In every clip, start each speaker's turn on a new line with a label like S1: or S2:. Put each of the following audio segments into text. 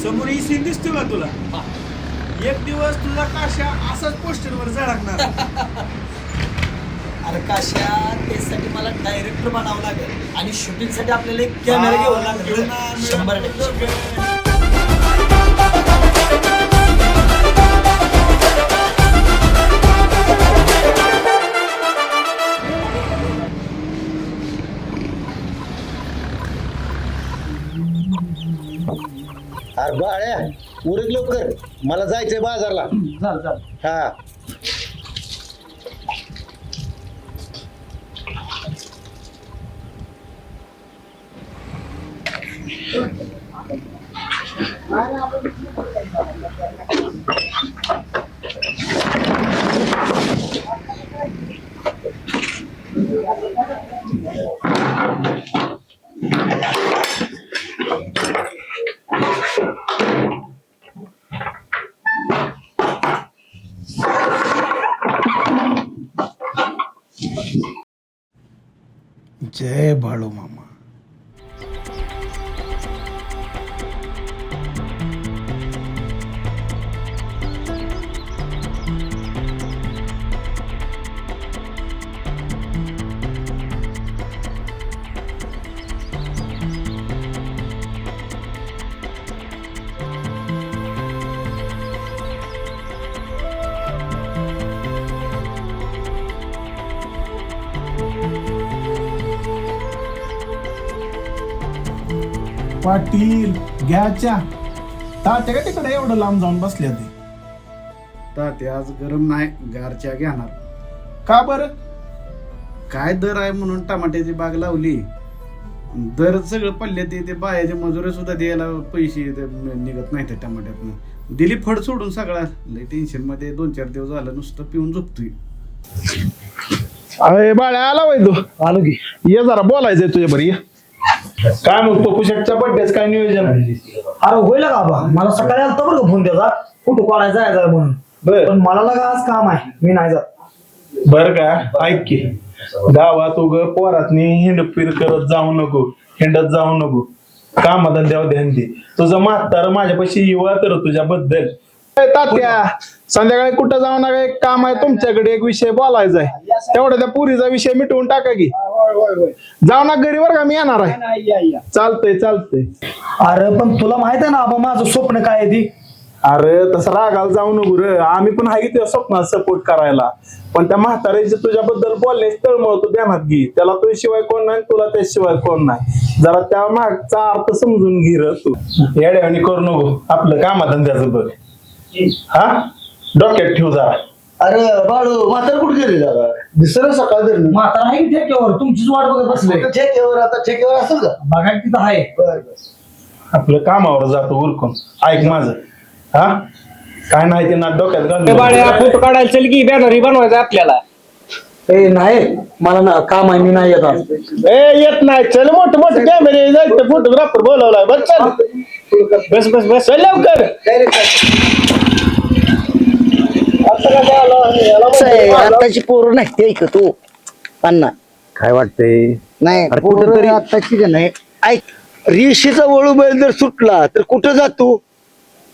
S1: समोर ही सीन दिसतो का तुला? एक दिवस तुझा काशा असाच पोस्टरवर झळकणार.
S2: अरे काशा त्यासाठी मला डायरेक्टर बनावं लागेल आणि शूटिंग साठी आपल्याला एक कॅमेरा घ्यावा लागेल 100%.
S3: अरे बाळ्या उरक लवकर, मला जायचंय बाजारला. हा
S4: जय बाळू मामा. पाटील घ्याच्या तात्या का तिकडे एवढं लांब जाऊन बसल्या ते?
S5: तात्या आज गरम नाही, गारच्या घेणार.
S4: का बरं?
S5: काय दर आहे म्हणून टमाट्याची बाग लावली. दर सगळं पडले ते बायाचे मजुरे सुद्धा द्यायला पैसे निघत नाही त्या टमाट्यातनं. दिली फड सोडून सगळा. लय टेन्शन मध्ये 2-4 दिवस झालं, नुसतं पिऊन झोपतोय.
S4: अरे बाळ्या आला वय तू?
S2: आलो की.
S4: ये जरा बोलायचंय तुझ्या बरी ये. काय म्हणतो कुशेटच्या बड्डेच काय नियोजन?
S2: अरे होईल का बा, मला सकाळी आलता बरं का फोन त्याचा, फोटो काढायचा आहे म्हणून. पण मला लगा आज काम आहे, मी नाही जात.
S4: बर का, ऐक की गावात उग पोरातनी हिंडफिर करत जाऊ नको, हिंडत जाऊ नको. कामाधंद्यावर ध्यान दे. तुझं म्हातार माझ्यापाशी युवा कर तुझ्याबद्दल. तात्या संध्याकाळी कुठं जाऊ नका, एक काम आहे तुमच्याकडे, एक विषय बोलायचा आहे. तेवढा त्या पुरीचा विषय मिटवून टाका की. जाऊ ना घरी वर का, मी येणार आहे. चालतंय चालतंय.
S2: अरे पण तुला माहित आहे ना आबा माझं स्वप्न काय आहे ती?
S4: अरे तसं रागाला जाऊ नको रे, आम्ही पण आहे की त्या स्वप्नात सपोर्ट करायला. पण त्या म्हाताऱ्याची तुझ्याबद्दल बोलण्याची तळमळ तू ध्यानात घे. त्याला तुझ्याशिवाय कोण नाही, तुला त्याशिवाय कोण नाही. जरा त्या मागचा अर्थ समजून घे रे तू. येड्यावानी करू नको, आपलं कामाधंद्याचं बघ. हा डोक्यात ठेव जरा.
S3: अरे बाळू म्हातार कुठे गेले दादा? दिसलं सकाळ धरून.
S2: म्हातारा आहे की ठेक्यावर, तुमचीच वाट बघत बसले.
S3: ठेकेवर, आता ठेकेवर असेल का?
S2: बघा तिथं आहे.
S4: आपलं कामावर जातो उरकून. ऐक माझं, हा काय नाही ते ना डोक्यात घालून.
S6: फोटो काढायला चल की, बॅनर बनवायचा आपल्याला.
S2: ए नाही, मला ना काम आहे, मी नाही येत आज.
S4: येत नाही. चल मोठे मोठे कॅमेरे जायचं, फोटोग्राफर बोलावलाय. बस चल, बस बस बस चल लवकर.
S3: आताची पोरं नाही ते ऐक तू अण्णा. काय वाटतंय? नाही कुठं तरी आताची का नाही. ऐक, रेषेचा वळू बैल जर सुटला तर कुठं जातो?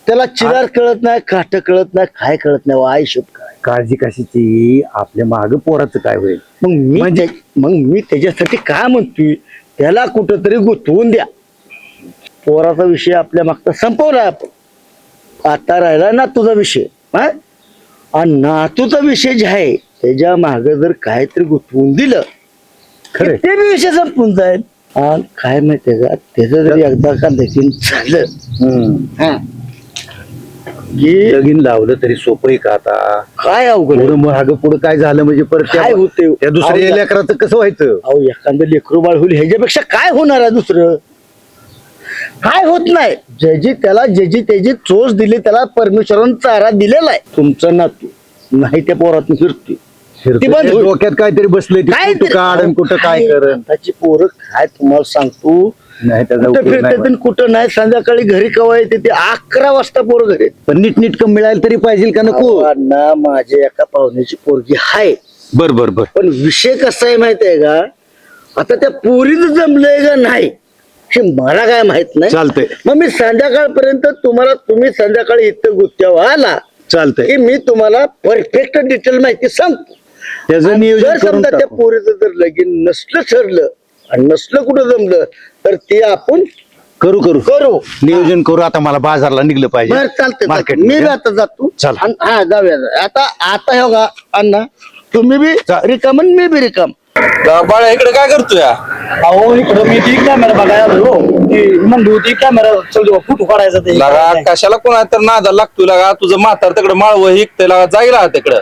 S3: त्याला चिरार कळत नाही, काट कळत नाही, काय कळत नाही. आयुष्यात काय काळजी कशाची? आपल्या माग पोराचं काय होईल? मग मी त्याच्यासाठी काय म्हणतोय, त्याला कुठंतरी गुंतवून द्या. पोराचा विषय आपल्या मागचा संपवला आपण. आता राहिला ना तुझा विषय, हा? आणि नातूचा विषय जे आहे त्याच्या माग जर काहीतरी गुंतवून दिलं, खरं ते बी विषय संपून जाईल. आणि काय माहितीये का, त्याचं जरी एकदा का लगीन झालं, लगीन लावलं तरी सोपं आहे का? आता काय अवघड माग पुढे काय झालं म्हणजे परत काय होते, त्या दुसऱ्या लेकराचं कसं व्हायचं? अहो एखादं लेकरू बाळ होईल, ह्याच्यापेक्षा काय होणार आहे? दुसरं काय होत नाही. ज्याची त्याला ज्याची त्याची चोच दिली, त्याला परमेश्वरानं चारा दिलेला आहे. तुमचं नातू नाही त्या पोरात फिरते, डोक्यात काहीतरी बसले, काय कुठं काय कर. त्याची पोरं काय तुम्हाला सांगतो, नाही कुठं नाही. संध्याकाळी घरी कवा येते ते 11 वाजता पोरं घरी. पण नीटनीटकं मिळायला तरी पाहिजे का नको? ना माझ्या एका पाहुण्याची पोरगी आहे. बर पण विषय कसा आहे माहित आहे का, आता त्या पोरीचं जमलंय का नाही हे मला काय माहित नाही.
S7: चालतंय.
S3: मग मी संध्याकाळपर्यंत तुम्ही संध्याकाळी इथं गुत्त्यावर आला
S7: चालतंय.
S3: की मी तुम्हाला परफेक्ट डिटेल माहिती सांगतो.
S7: त्याचं नियोजन
S3: जर
S7: करून
S3: समजा त्या
S7: टाकू.
S3: पोरीचं जर लगीन नसलं ठरलं आणि नसलं कुठं जमलं तर ते आपण
S7: करू
S3: करू.
S7: नियोजन करू. आता मला बाजारला निघलं पाहिजे.
S3: बरं चालतंय
S7: Market
S3: मी
S7: मध्ये.
S3: बी आता जातो.
S7: चला.
S3: हा जाऊया. आता हे बघा अण्णा, तुम्ही बी रिकाम आणि मी बी रिकाम.
S8: बाळा इकडे काय करतोय
S2: अहो इकडं मी ती कॅमेरा बघायला आलो. ती म्हणली होती कॅमेरा चल फोटो काढायचा ते
S8: लगा कशाला कोणा तर नादा लागतोय लगा तुझं म्हातार तिकडे माळव हिकते लगा जाईल तिकडं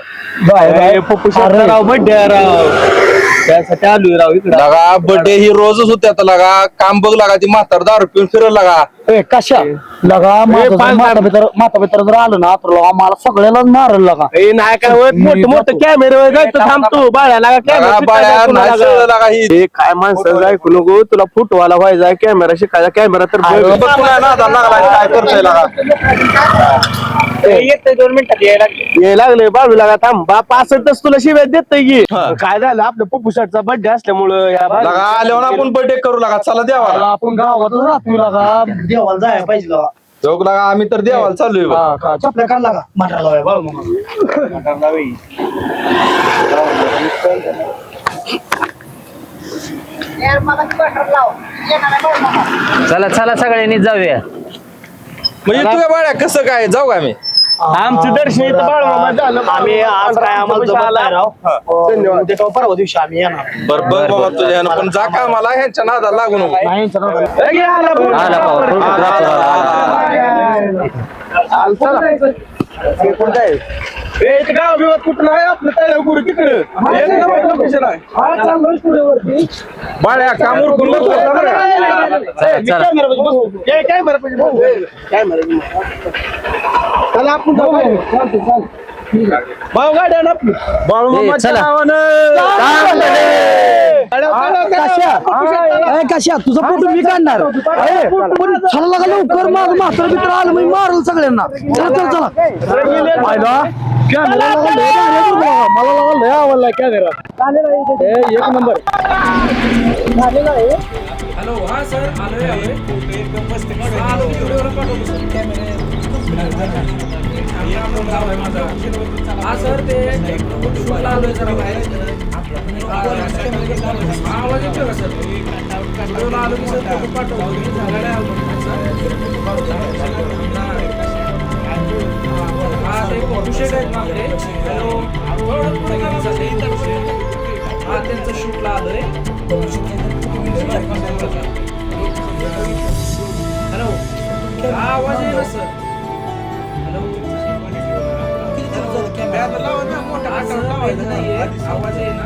S2: त्यासाठी आलोय राव इकडं.
S8: लगा बर्थडे ही रोजच होते आता लगा काम बघ लगा ती म्हातार दारू पिऊन फिरल लगा
S2: कशा लगा माता पितर जर आलं ना तर लगा मला सगळ्यालाच मारल लगा.
S6: नाही काय होत मोठं मोठं कॅमेरे जायचं थांबतो बाळ्याला
S8: लगा बाळ्या नाही सगळं लगा ही
S6: काय माणसं ऐकू नको तुला फुटवाला व्हायचा कॅमेरा शिकायचा कॅमेरा तर
S8: बघ पुन्हा नादा लागला काय करतोय लगा
S6: येतंय 2 मिनिटात यायला लागले बाळू लागा थांब बाप असं तस तुला शिव्या देतय की काय झालं आपल्या पप्पू शर्टचा बर्थडे असल्यामुळं
S8: लगा आल्यावर आपण बर्थडे करू लागा चला देवाला
S2: आपण गावातच राहतो लगा देवाला जायला पाहिजे लगा.
S8: चौक लगा आम्ही तर देवाला चाललोय बघ.
S2: चपल्या काढ लागा मटाला बाळू मग
S6: चला चला सगळ्यांनी जाऊया.
S8: म्हणजे तुझ्या बाळ्या कसं काय जाऊ का आम्ही
S6: आमचं दर्शन इथं बाळूमामा झालं.
S2: आम्ही आज काय आम्हाला जमत नाही राव. धन्यवाद. परवा दिवशी आम्ही येणार.
S8: बर बघ बाबा तुझ्या ह्यानं पण जा का मला ह्यांच्या नादाला लागू नको
S2: नाही चला.
S6: गाव बिवात कुठं आहे आपलं तळ्याव गुरु तिकडं लोकेशन आहे.
S8: बाळ्या काम उरकून बघ
S6: भाऊ गाड्या ना आपली
S2: कशा तुझा फोटो मी काढणार. पण चला लागा लवकर माझं म्हातार मित्र आलं मी मारल सगळ्यांना. चला चला चला. कॅमेरा मला लागा लय आवडला कॅमेरा एक नंबर.
S1: हॅलो हा सर आलोय एकदम मस्त आलो व्हिडिओ पाठवतो सर कॅमेरा हा सर ते शूटला आलोय जरा बाहेर आवाज येतो का सर व्हिडिओला आलो की सर फोटो पाठवतो हा ते फोटोशूट आहेत मागले हॅलो थोडं पुढे हा त्यांचं शूटला आलोय हॅलो आवाज आहे ना सर हॅलो आवाज आहे ना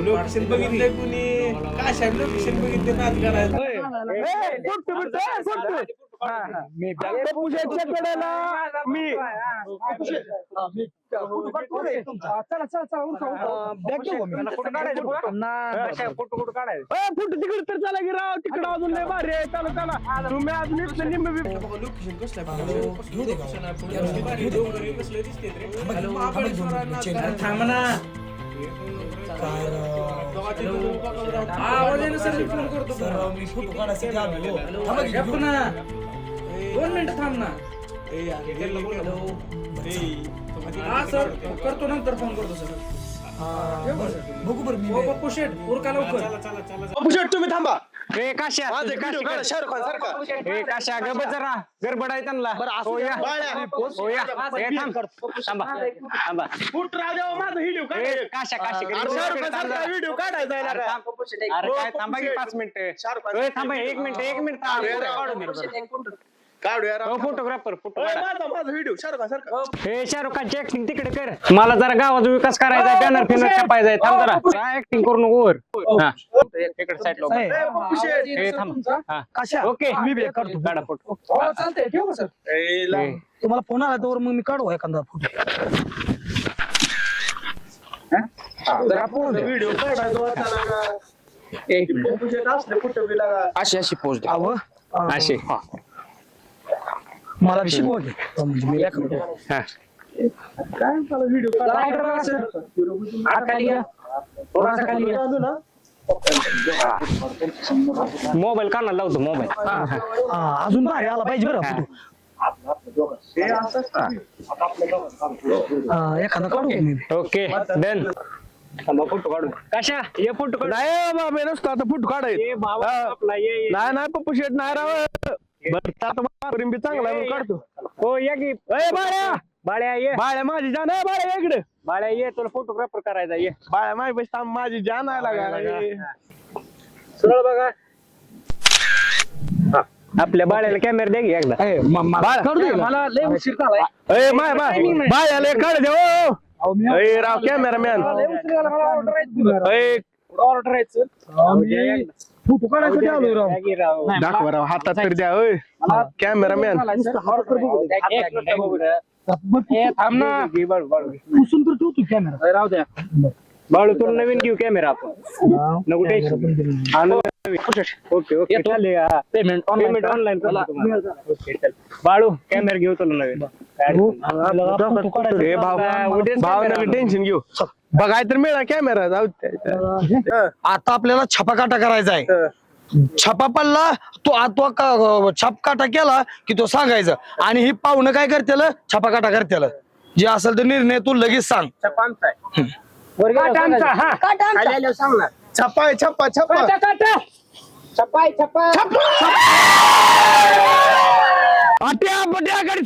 S1: लोकेशन बघितलंय कुणी काय साहेब लोकेशन बघितले नाच करायचं
S6: तिकडे तर चला की राव तिकडे अजून लय भारी आहे. चला चला तुम्ही अजून इथलं निम्म
S1: लोकेशन कसलं थांब ना आवाज आहे ना सर मी फोन करतो मी फोटो काढायसाठी आलो ना 2 मिनिटं थांब ना हा सर करतो नंतर फोन करतो सर बघू बरं मी पप्पू शेट उरका लवकर
S6: तुम्ही थांबा. काशा गप जरा गडबड आहे त्यांना. व्हिडिओ काढायचा थांबा की 5 मिनिटं थांबा 1 मिनिट फोटोग्राफर व्हिडिओ शाहरुख खानची ऍक्टिंग तिकडे कर. मला जरा गावाचा विकास करायचा आहे. बॅनर फिनर छापायचा आहे. थांब जरा ऍक्टिंग करू नको वर. इकडे साईड ओके मी करतो काढा फोटो.
S2: तुम्हाला फोन आला तर मग मी काढू एखादा
S4: व्हिडिओ
S6: अशी पोच अशी
S2: मला शिकवा म्हणजे मी
S6: मोबाईल कानाला लावतो मोबाईल.
S2: अजून भारी आला पाहिजे बरं फोटो. एखादा काढू का मी?
S6: Okay done. फोटो काढू कशा ये फोटो काढू.
S4: नाही बाबा नसतो आता फुट काढाय
S6: ये बाबा आपला ये
S4: नाही नाही पप्पू शेट नाही राव बरं आता माझ्यापर्यंत बी चांगला आहे म्हणून काढतो.
S6: हो या की
S4: बाळ्या
S6: बाळ्या ये
S4: बाळ्या माझी जान आहे बाळ्या इकडे
S6: बाळ्या ये तुला फोटोग्राफर करायचा ये.
S4: बाळ्या माझी पैसे माझी जान आहे लागा
S6: सरळ बघा आपल्या बाळ्याला कॅमेरा द्या की एकदा.
S2: काढू दे का?
S6: मला लय उशीर झालाय.
S4: बाळ्याला काढ दे ओ राव कॅमेरामॅन
S2: फोटो काढायसाठी आलोय राव.
S4: दाखवा राव हातात तरी द्या ओय कॅमेरामॅन.
S6: थांब ना
S2: पुसून तर ठेवतो कॅमेरा.
S6: राहू द्या बाळू तुला नवीन घेऊ कॅमेरा आपण नको टेन्शन. ओके ओके चालेल. पेमेंट ऑनलाईन बाळू कॅमेरा घेऊ तुला नवीन.
S4: टेन्शन घेऊ बघाय तर मिळा कॅमेरा जाऊ
S2: आता आपल्याला छापाकाटा करायचा आहे. छापा पडला तो छापकाटा केला की तो सांगायचा आणि ही पाहुणं काय करतेल छापाकाटा करतेल. जे असेल तर निर्णय तू लगेच सांग.
S4: छप्पा छप्पा छप्पा
S2: आट्या पट्या गाडी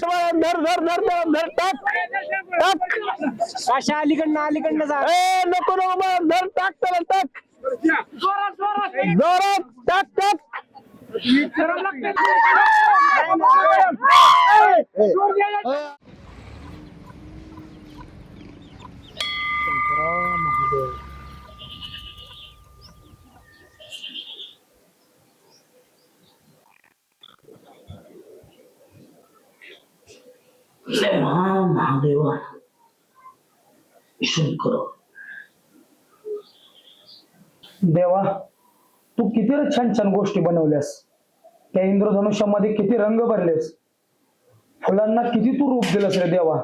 S4: धर धर धर धर टाक टाक
S6: कशा अलीकडनं जा.
S4: नको नको धर टाक त्याला टाक जोरात टाक टाक
S2: महादेवा शंकर देवा तू किती रे छान छान गोष्टी बनवल्यास. त्या इंद्रधनुष्यामध्ये किती रंग भरलेस. फुलांना किती तू रूप दिलंस रे देवा.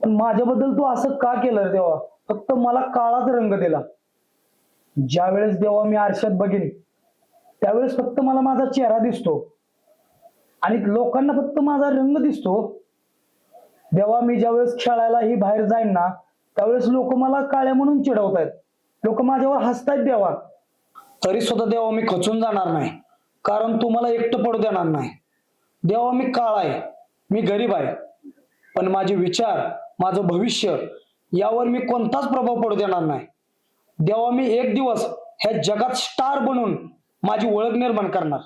S2: पण माझ्याबद्दल तू असं का केलं रे देवा. फक्त मला काळाच रंग दिला. ज्या वेळेस देवा मी आरशात बघेन त्यावेळेस फक्त मला माझा चेहरा दिसतो आणि लोकांना फक्त माझा रंग दिसतो. देवा मी ज्यावेळेस खेळायलाही बाहेर जाईन ना त्यावेळेस लोक मला काळ्या म्हणून चिडवतायत. लोक माझ्यावर हसतायत देवा. तरी सुद्धा देवा मी खचून जाणार नाही कारण तू मला एकटं पडू देणार नाही. देवा मी काळा आहे मी गरीब आहे पण माझे विचार माझं भविष्य यावर मी कोणताच प्रभाव पडू देणार नाही. देवा मी एक दिवस ह्या जगात स्टार बनून माझी ओळख निर्माण करणार.